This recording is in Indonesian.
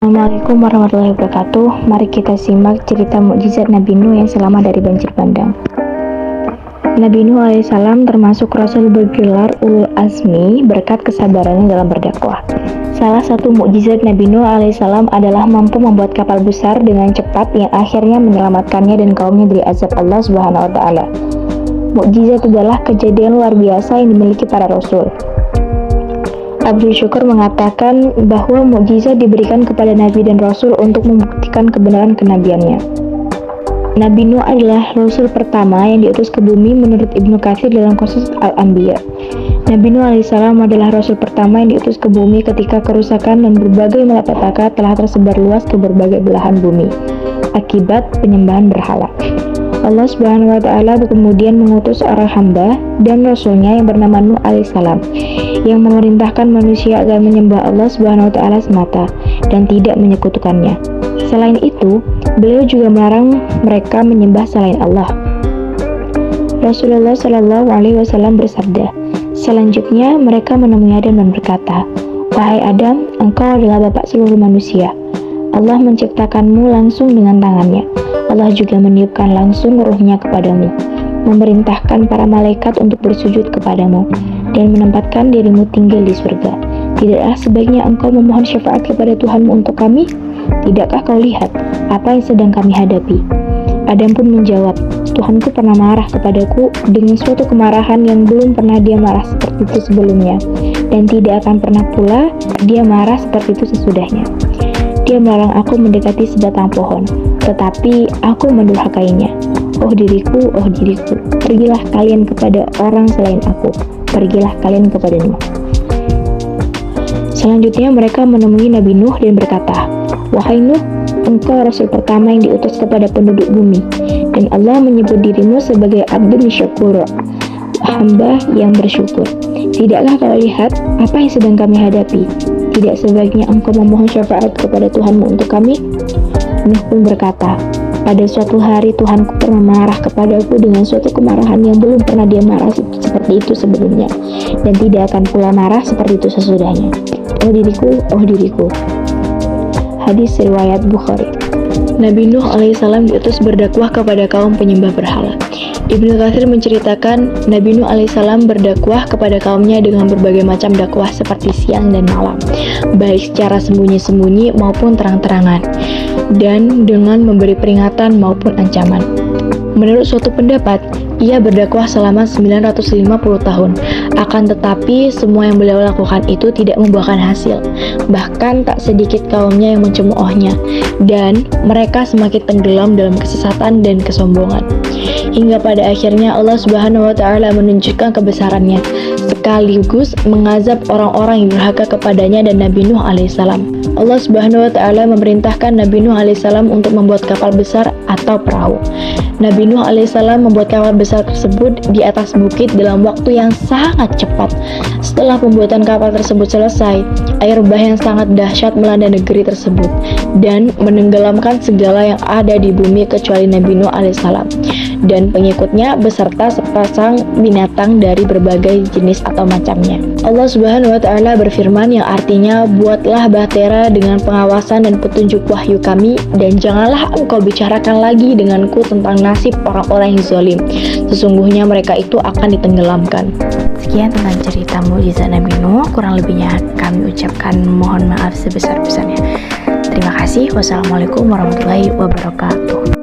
Assalamualaikum warahmatullahi wabarakatuh. Mari kita simak cerita mukjizat Nabi Nuh yang selamat dari banjir bandang. Nabi Nuh alaihissalam termasuk rasul bergelar ulul azmi berkat kesabarannya dalam berdakwah. Salah satu mukjizat Nabi Nuh alaihissalam adalah mampu membuat kapal besar dengan cepat yang akhirnya menyelamatkannya dan kaumnya dari azab Allah Subhanahu wa taala. Mukjizat adalah kejadian luar biasa yang dimiliki para rasul. Abdul Syukur mengatakan bahwa mukjizat diberikan kepada Nabi dan Rasul untuk membuktikan kebenaran kenabiannya. Nabi Nuh adalah Rasul pertama yang diutus ke bumi menurut Ibnu Katsir dalam Qasas Al-Anbiya. Nabi Nuh alaihissalam adalah Rasul pertama yang diutus ke bumi ketika kerusakan dan berbagai malapetaka telah tersebar luas ke berbagai belahan bumi akibat penyembahan berhala. Allah Subhanahu wa taala kemudian mengutus seorang hamba dan rasulnya yang bernama Nuh alaihissalam yang memerintahkan manusia agar menyembah Allah Subhanahu wa taala semata dan tidak menyekutukannya. Selain itu, beliau juga melarang mereka menyembah selain Allah. Rasulullah Shallallahu alaihi wasallam bersabda, selanjutnya mereka menemui Adam dan berkata, "Wahai Adam, engkau adalah bapak seluruh manusia. Allah menciptakanmu langsung dengan tangannya. Allah juga meniupkan langsung ruhnya kepadamu, memerintahkan para malaikat untuk bersujud kepadamu, dan menempatkan dirimu tinggal di surga. Tidakkah sebaiknya engkau memohon syafaat kepada Tuhanmu untuk kami? Tidakkah kau lihat apa yang sedang kami hadapi?" Adam pun menjawab, "Tuhanku pernah marah kepadaku dengan suatu kemarahan yang belum pernah dia marah seperti itu sebelumnya, dan tidak akan pernah pula dia marah seperti itu sesudahnya. Dia melarang aku mendekati sebatang pohon, tetapi aku mendurhakainya. Oh diriku, pergilah kalian kepada orang selain aku, pergilah kalian kepada Nuh." Selanjutnya mereka menemui Nabi Nuh dan berkata, "Wahai Nuh, engkau rasul pertama yang diutus kepada penduduk bumi, dan Allah menyebut dirimu sebagai Abdun Syakur, hamba yang bersyukur. Tidakkah kau lihat apa yang sedang kami hadapi? Tidak sebaiknya engkau memohon syafaat kepada Tuhanmu untuk kami?" Nuh pun berkata, "Pada suatu hari Tuhanku pernah marah kepadaku dengan suatu kemarahan yang belum pernah dia marah seperti itu sebelumnya, dan tidak akan pula marah seperti itu sesudahnya. Oh diriku." Hadis riwayat Bukhari. Nabi Nuh alaihissalam diutus berdakwah kepada kaum penyembah berhala. Ibnu Katsir menceritakan Nabi Nuh alaihissalam berdakwah kepada kaumnya dengan berbagai macam dakwah seperti siang dan malam, baik secara sembunyi-sembunyi maupun terang-terangan, dan dengan memberi peringatan maupun ancaman. Menurut suatu pendapat, ia berdakwah selama 950 tahun. Akan tetapi, semua yang beliau lakukan itu tidak membuahkan hasil. Bahkan tak sedikit kaumnya yang mencemoohnya, dan mereka semakin tenggelam dalam kesesatan dan kesombongan. Hingga pada akhirnya Allah Subhanahu wa taala menunjukkan kebesarannya, sekaligus mengazab orang-orang yang durhaka kepadanya dan Nabi Nuh alaihissalam. Allah Subhanahu wa taala memerintahkan Nabi Nuh alaihissalam untuk membuat kapal besar atau perahu. Nabi Nuh alaihissalam membuat kapal besar tersebut di atas bukit dalam waktu yang sangat cepat. Setelah pembuatan kapal tersebut selesai, air bah yang sangat dahsyat melanda negeri tersebut dan menenggelamkan segala yang ada di bumi kecuali Nabi Nuh alaihissalam dan pengikutnya beserta sepasang binatang dari berbagai jenis atau macamnya. Allah Subhanahu wa taala berfirman yang artinya, "Buatlah bahtera dengan pengawasan dan petunjuk wahyu kami, dan janganlah engkau bicarakan lagi denganku tentang nasib orang-orang yang zalim. Sesungguhnya mereka itu akan ditenggelamkan." Sekian tentang cerita mukjizat Nabi Nuh. Kurang lebihnya kami ucapkan mohon maaf sebesar-besarnya. Terima kasih. Wassalamualaikum warahmatullahi wabarakatuh.